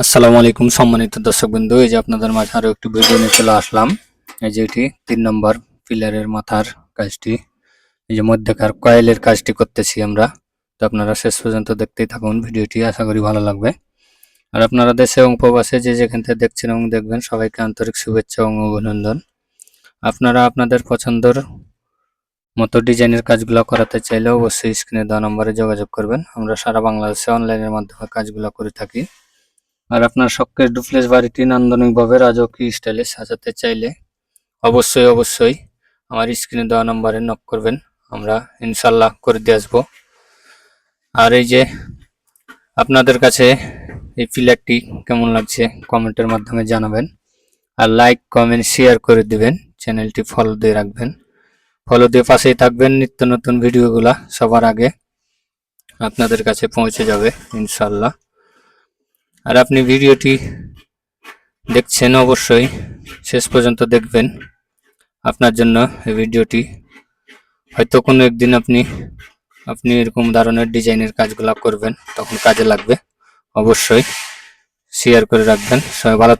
আসসালামু আলাইকুম সম্মানিত দর্শকবৃন্দ, এই যে আপনাদের মাঝে আরো একটি ভিডিও নিয়ে চলে আসলাম। এই যে এটি 3 নম্বর পিলারের মাথার কাজটি, এই যে মধ্যেকার কয়েলের কাজটি করতেছি আমরা। তো আপনারা শেষ পর্যন্ত দেখতেই থাকুন ভিডিওটি, আশা করি ভালো লাগবে। আর আপনারা দেশে এবং প্রবাসে যে যেখান থেকে দেখছেন এবং দেখবেন, সবাইকে আন্তরিক শুভেচ্ছা এবং অভিনন্দন। আপনারা আপনাদের পছন্দের মতো ডিজাইনের কাজগুলো করাতে চাইলে অবশ্যই স্ক্রিনে দেওয়া নম্বরে যোগাযোগ করবেন। আমরা সারা বাংলাদেশে অনলাইনের মাধ্যমে কাজগুলো করে থাকি। আর আপনার শখের ডুপ্লেক্স বাড়িটি নান্দনিকভাবে রাজকীয় স্টাইলে সাজাতে চাইলে অবশ্যই আমার স্ক্রিনে দেওয়া নম্বরে নক করবেন, আমরা ইনশাল্লাহ করে দিয়ে আসবো। আর এই যে আপনাদের কাছে এই পিলারটি কেমন লাগছে কমেন্টের মাধ্যমে জানাবেন। আর লাইক কমেন্ট শেয়ার করে দিবেন, চ্যানেলটি ফলো দিয়ে রাখবেন। ফলো দিয়ে পাশেই থাকবেন, নিত্য নতুন ভিডিওগুলা সবার আগে আপনাদের কাছে পৌঁছে যাবে ইনশাল্লাহ। আর আপনি ভিডিওটি দেখছেন অবশ্যই শেষ পর্যন্ত দেখবেন। আপনার জন্য এই ভিডিওটি হয়তো কোনো একদিন আপনি এরকম ধরনের ডিজাইনের কাজগুলো করবেন, তখন কাজে লাগবে। অবশ্যই শেয়ার করে রাখবেন। সবাই ভালো থাকবেন।